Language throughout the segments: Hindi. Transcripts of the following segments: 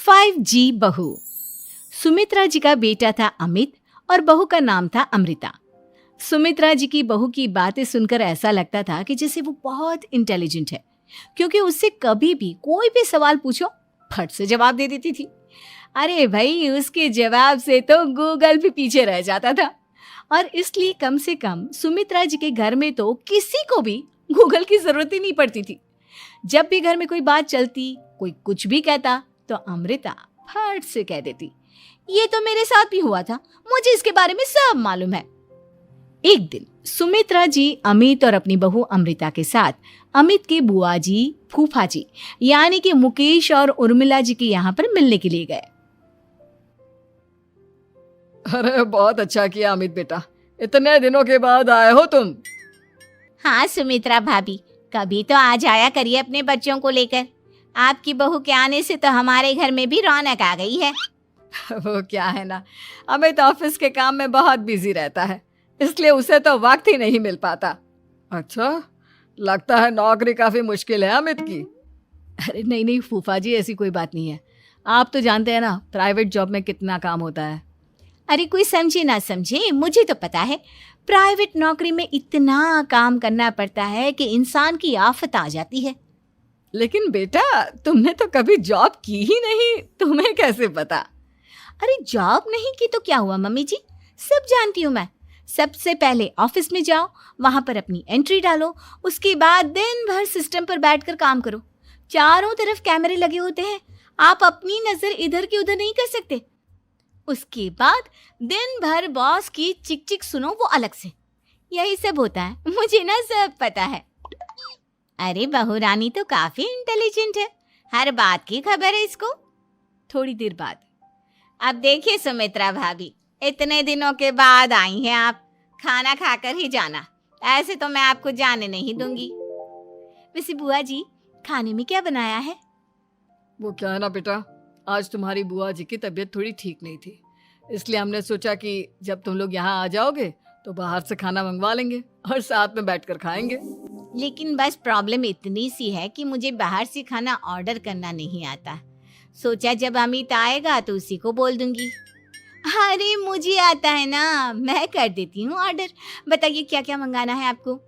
5G बहू। सुमित्रा जी का बेटा था अमित और बहू का नाम था अमृता। सुमित्रा जी की बहू की बातें सुनकर ऐसा लगता था कि जैसे वो बहुत इंटेलिजेंट है, क्योंकि उससे कभी भी कोई भी सवाल पूछो फट से जवाब दे देती थी। अरे भाई, उसके जवाब से तो गूगल भी पीछे रह जाता था। और इसलिए कम से कम सुमित्रा जी के घर में तो किसी को भी गूगल की जरूरत ही नहीं पड़ती थी। जब भी घर में कोई बात चलती, कोई कुछ भी कहता, तो अमृता फट से कह देती, ये तो मेरे साथ भी हुआ था, मुझे इसके बारे में सब मालूम है। एक दिन सुमित्रा जी अमित और अपनी बहू अमृता के साथ अमित के बुआ जी, फूफा जी यानी कि मुकेश और उर्मिला जी के यहाँ पर मिलने के लिए गए। अरे बहुत अच्छा किया अमित बेटा, इतने दिनों के बाद आए हो तुम। हाँ सुमित्रा भाभी, कभी तो आ जाया करिए अपने बच्चों को लेकर। आपकी बहू के आने से तो हमारे घर में भी रौनक आ गई है। वो क्या है ना, अमित ऑफिस के काम में बहुत बिजी रहता है, इसलिए उसे तो वक्त ही नहीं मिल पाता। अच्छा, लगता है नौकरी काफी मुश्किल है अमित की। अरे नहीं फूफा जी, ऐसी कोई बात नहीं है। आप तो जानते हैं ना प्राइवेट जॉब में कितना काम होता है। अरे कोई समझे ना समझे, मुझे तो पता है प्राइवेट नौकरी में इतना काम करना पड़ता है कि इंसान की आफत आ जाती है। लेकिन बेटा, तुमने तो कभी जॉब की ही नहीं, तुम्हें कैसे पता? अरे जॉब नहीं की तो क्या हुआ मम्मी जी, सब जानती हूँ मैं। सबसे पहले ऑफिस में जाओ, वहां पर अपनी एंट्री डालो, उसके बाद दिन भर सिस्टम पर बैठकर काम करो। चारों तरफ कैमरे लगे होते हैं, आप अपनी नजर इधर की उधर नहीं कर सकते। उसके बाद दिन भर बॉस की चिक चिक सुनो, वो अलग से। यही सब होता है, मुझे ना सब पता है। अरे बहू रानी तो काफी इंटेलिजेंट है, हर बात की खबर है इसको। थोड़ी देर बाद, अब देखिए सुमित्रा भाभी, इतने दिनों के बाद आई हैं आप, खाना खाकर ही जाना, ऐसे तो मैं आपको जाने नहीं दूंगी। वैसे बुआ जी, खाने में क्या बनाया है? वो क्या है ना बेटा, आज तुम्हारी बुआ जी की तबीयत थोड़ी ठीक नहीं थी, इसलिए हमने सोचा कि जब तुम लोग यहाँ आ जाओगे तो बाहर से खाना मंगवा लेंगे और साथ में बैठकर खाएंगे। लेकिन बस प्रॉब्लम इतनी सी है कि मुझे बाहर से खाना ऑर्डर करना नहीं आता। सोचा जब अमित आएगा तो उसी को बोल दूंगी। अरे मुझे आता है ना, मैं कर देती हूँ ऑर्डर। बताइए क्या क्या मंगाना है आपको?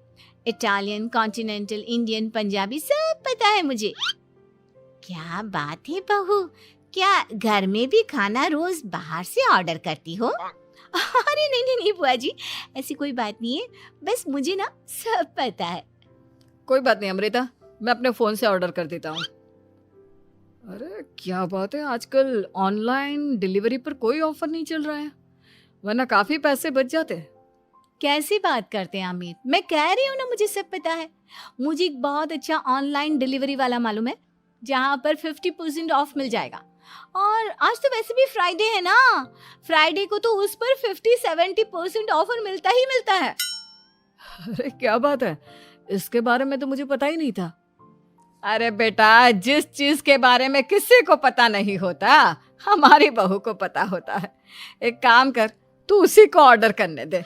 इटालियन, कॉन्टिनेंटल, इंडियन, पंजाबी, सब पता है मुझे। क्या बात है बहू, क्या घर में भी खाना रोज बाहर से ऑर्डर करती हो? अरे नहीं बुआ जी, ऐसी कोई बात नहीं है, बस मुझे ना सब पता है। कोई बात नहीं अमृता, मैं अपने फोन से ऑर्डर कर देता हूँ। अरे क्या बात है, आजकल ऑनलाइन डिलीवरी पर कोई ऑफर नहीं चल रहा है, वरना काफी पैसे बच जाते। कैसी बात करते हैं अमित, मैं कह रही हूँ ना मुझे सब पता है। मुझे एक बहुत अच्छा ऑनलाइन डिलीवरी वाला मालूम है, जहाँ पर 50% ऑफ मिल जाएगा। और आज तो वैसे भी फ्राइडे है ना, फ्राइडे को तो उस पर 50-70% ऑफर मिलता ही मिलता है। अरे क्या बात है, इसके बारे में तो मुझे पता ही नहीं था। अरे बेटा, जिस चीज के बारे में किसी को पता नहीं होता, हमारी बहू को पता होता है। एक काम कर, तू उसी को ऑर्डर करने दे।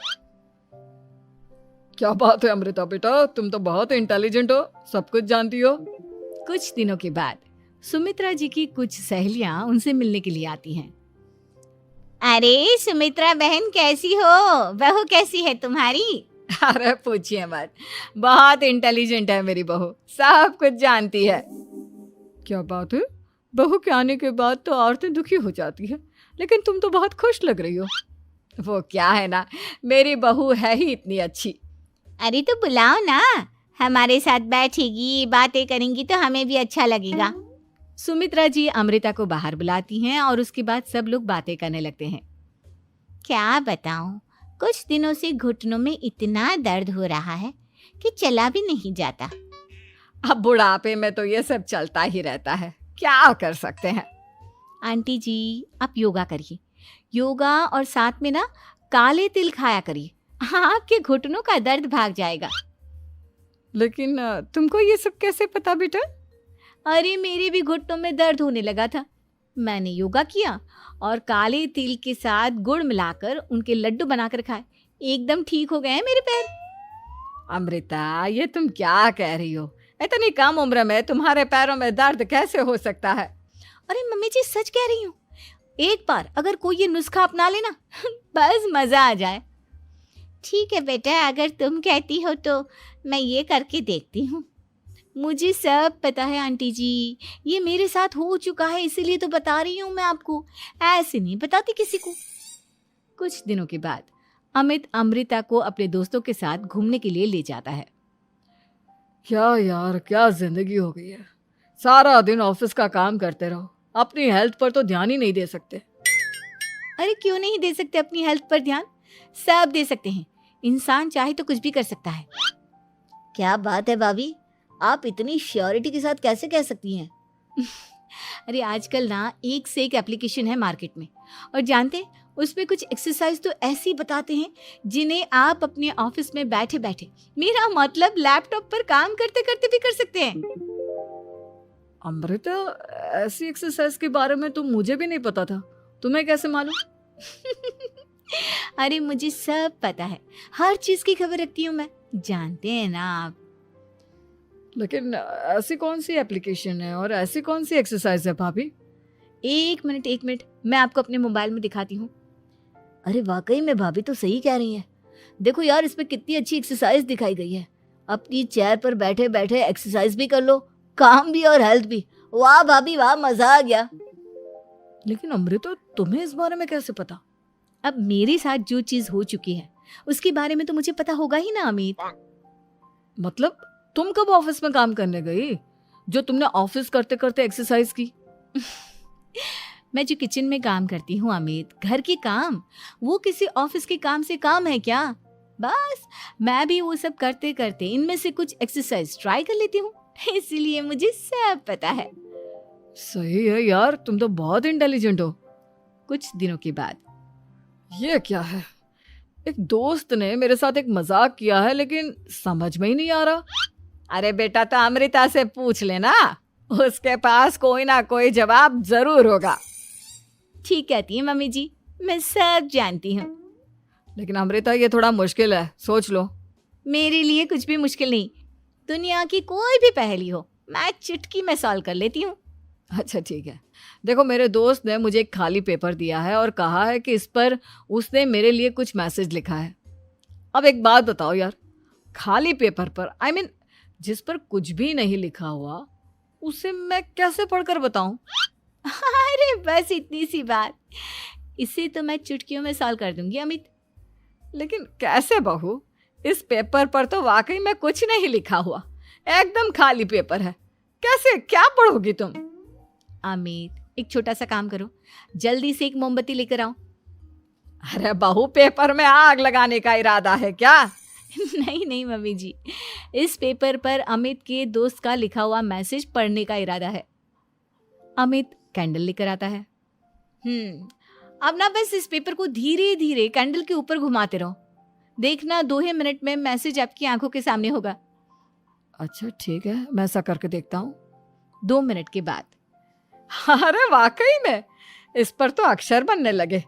क्या बात है अमृता बेटा, तुम तो बहुत इंटेलिजेंट हो, सब कुछ जानती हो। कुछ दिनों के बाद सुमित्रा जी की कुछ सहेलियां उनसे मिलने के लिए आती हैं। अरे सुमित्रा बहन कैसी हो, बहू कैसी है तुम्हारी? अरे पूछिए मत, बहुत इंटेलिजेंट है मेरी बहू, सब कुछ जानती है। क्या बात है, बहू के आने के बाद तो औरतें दुखी हो जाती है, लेकिन तुम तो बहुत खुश लग रही हो। वो क्या है ना, मेरी बहू है ही इतनी अच्छी। अरे तो बुलाओ ना, हमारे साथ बैठेगी, बातें करेंगी तो हमें भी अच्छा लगेगा। सुमित्रा जी अमृता को बाहर बुलाती हैं और उसके बाद सब लोग बातें करने लगते हैं। क्या बताऊं, कुछ दिनों से घुटनों में इतना दर्द हो रहा है कि चला भी नहीं जाता। अब बुढ़ापे में तो ये सब चलता ही रहता है, क्या कर सकते हैं। आंटी जी, आप योगा करिए, योगा और साथ में ना काले तिल खाया करिए, आपके घुटनों का दर्द भाग जाएगा। लेकिन तुमको ये सब कैसे पता बेटा? अरे मेरे भी घुटनों में दर्द होने लगा था, मैंने योगा किया और काले तिल के साथ गुड़ मिलाकर उनके लड्डू बनाकर खाए, एकदम ठीक हो गए हैं मेरे पैर। अमृता, ये तुम क्या कह रही हो? इतनी कम उम्र में तुम्हारे पैरों में दर्द कैसे हो सकता है? अरे मम्मी जी सच कह रही हूँ, एक बार अगर कोई ये नुस्खा अपना लेना बस मजा आ जाए। ठीक है बेटा, अगर तुम कहती हो तो मैं ये करके देखती हूँ। मुझे सब पता है आंटी जी, ये मेरे साथ हो चुका है, इसीलिए तो बता रही हूँ मैं आपको, ऐसे नहीं बताती किसी को। कुछ दिनों के बाद अमित अमृता को अपने दोस्तों के साथ घूमने के लिए ले जाता है। क्या यार, क्या जिंदगी हो गई है। सारा दिन ऑफिस का काम करते रहो, अपनी हेल्थ पर तो ध्यान ही नहीं दे सकते। अरे क्यों नहीं दे सकते अपनी हेल्थ पर ध्यान? सब दे सकते हैं, इंसान चाहे तो कुछ भी कर सकता है। क्या बात है भाभी, आप इतनी श्योरिटी के साथ कैसे कह सकती हैं? अरे आजकल ना एक से एक एप्लीकेशन है मार्केट में, और जानते हैं उसमें कुछ एक्सरसाइज तो ऐसी बताते हैं जिन्हें आप अपने ऑफिस में बैठे बैठे, मेरा मतलब लैपटॉप पर काम करते करते भी कर सकते हैं। अमृता, ऐसी एक्सरसाइज के बारे में तो मुझे भी नहीं पता था, तुम्हें कैसे मालूम? अरे मुझे सब पता है, हर चीज की खबर रखती हूँ मैं, जानते हैं ना आप। लेकिन ऐसी कौन सी एप्लीकेशन है और ऐसी कौन सी एक्सरसाइज है भाभी? एक मिनट, मैं आपको अपने मोबाइल में दिखाती हूँ। अरे वाकई में भाभी तो सही कह रही हैं। देखो यार, इसमें कितनी अच्छी एक्सरसाइज दिखाई गई है। अपनी चेयर पर बैठे बैठे एक्सरसाइज भी कर लो, काम भी और हेल्थ भी। वाह भाभी वाह, मजा आ गया। लेकिन अमृता, तुम्हें इस बारे में कैसे पता? अब मेरे साथ जो चीज हो चुकी है उसके बारे में तो मुझे पता होगा ही ना अमित। मतलब तुम कब ऑफिस में काम करने गई जो तुमने ऑफिस करते करते एक्सरसाइज की? मैं जो किचन में काम करती हूँ अमित, घर के काम, वो किसी ऑफिस के काम से काम है क्या? बस मैं भी वो सब करते करते इनमें से कुछ एक्सरसाइज ट्राई कर लेती हूँ, इसीलिए मुझे सब पता है। सही है यार, तुम तो बहुत इंटेलिजेंट हो। कुछ दिनों के बाद ये क्या है? एक दोस्त ने मेरे साथ एक मजाक किया है, लेकिन समझ में ही नहीं आ रहा। अरे बेटा, तो अमृता से पूछ लेना, उसके पास कोई ना कोई जवाब जरूर होगा। ठीक कहती है मम्मी जी, मैं सब जानती हूँ। लेकिन अमृता, ये थोड़ा मुश्किल है, सोच लो। मेरे लिए कुछ भी मुश्किल नहीं, दुनिया की कोई भी पहेली हो मैं चुटकी में सॉल्व कर लेती हूँ। अच्छा ठीक है, देखो मेरे दोस्त ने मुझे एक खाली पेपर दिया है और कहा है कि इस पर उसने मेरे लिए कुछ मैसेज लिखा है। अब एक बात बताओ यार, खाली पेपर पर, आई मीन जिस पर कुछ भी नहीं लिखा हुआ, उसे मैं कैसे पढ़कर बताऊं? अरे बस इतनी सी बात, इसे तो मैं चुटकियों में सॉल्व कर दूंगी अमित। लेकिन कैसे बहू? इस पेपर पर तो वाकई में कुछ नहीं लिखा हुआ, एकदम खाली पेपर है, कैसे, क्या पढ़ोगी तुम? अमित, एक छोटा सा काम करो, जल्दी से एक मोमबत्ती लेकर आओ। अरे बहू, पेपर में आग लगाने का इरादा है क्या? नहीं मम्मी जी, इस पेपर पर अमित के दोस्त का लिखा हुआ मैसेज पढ़ने का इरादा है। अमित कैंडल लेकर आता है। अब ना बस इस पेपर को धीरे धीरे कैंडल के ऊपर घुमाते रहो, देखना 2 ही मिनट में मैसेज आपकी आंखों के सामने होगा। अच्छा ठीक है, मैं ऐसा करके देखता हूँ। 2 मिनट के बाद, अरे वाकई में इस पर तो अक्षर बनने लगे,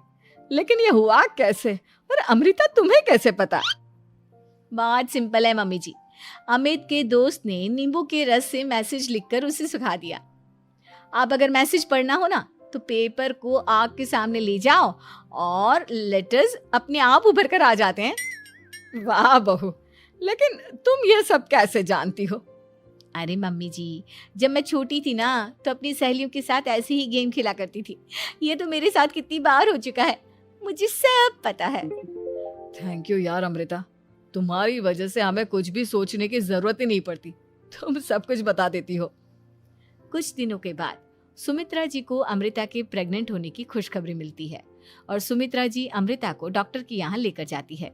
लेकिन ये हुआ कैसे? और अमृता, तुम्हें कैसे पता? बहुत सिंपल है मम्मी जी, अमित के दोस्त ने नींबू के रस से मैसेज लिखकर उसे सुखा दिया। अब अगर मैसेज पढ़ना हो ना तो पेपर को आग के सामने ले जाओ और लेटर्स अपने आप उभर कर आ जाते हैं। वाह बहू, लेकिन तुम ये सब कैसे जानती हो? अरे मम्मी जी, जब मैं छोटी थी ना तो अपनी सहेलियों के साथ ऐसे ही गेम खेला करती थी। ये तो मेरे साथ कितनी बार हो चुका है, मुझे सब पता है। थैंक यू यार अमृता, तुम्हारी वजह से हमें कुछ भी सोचने की जरूरत ही नहीं पड़ती, तुम सब कुछ बता देती हो। कुछ दिनों के बाद सुमित्रा जी को अमृता के प्रेग्नेंट होने की खुशखबरी मिलती है और सुमित्रा जी अमृता को डॉक्टर के यहाँ लेकर जाती है।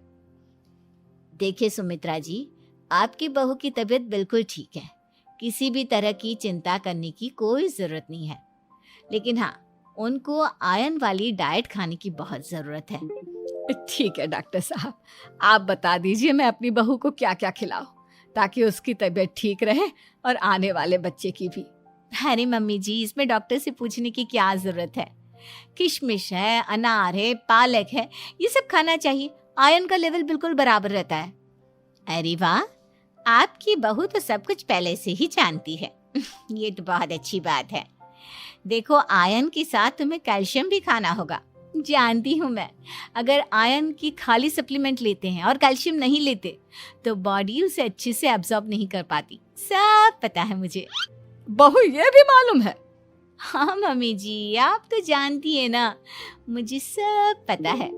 देखिए सुमित्रा जी, आपकी बहू की तबीयत बिल्कुल ठीक है, किसी भी तरह की चिंता करने की कोई जरूरत नहीं है, लेकिन हाँ, उनको आयरन वाली डाइट खाने की बहुत जरूरत है। ठीक है डॉक्टर साहब, आप बता दीजिए मैं अपनी बहू को क्या क्या खिलाऊं ताकि उसकी तबीयत ठीक रहे और आने वाले बच्चे की भी। अरे मम्मी जी, इसमें डॉक्टर से पूछने की क्या जरूरत है, किशमिश है, अनार है, पालक है, ये सब खाना चाहिए, आयरन का लेवल बिल्कुल बराबर रहता है। अरे वाह, आपकी बहू तो सब कुछ पहले से ही जानती है। ये तो बहुत अच्छी बात है। देखो, आयरन के साथ तुम्हें कैल्शियम भी खाना होगा। जानती हूँ मैं, अगर आयरन की खाली सप्लीमेंट लेते हैं और कैल्शियम नहीं लेते तो बॉडी उसे अच्छे से एब्जॉर्ब नहीं कर पाती। सब पता है मुझे। बहू ये भी मालूम है? हाँ मम्मी जी, आप तो जानती है ना, मुझे सब पता है।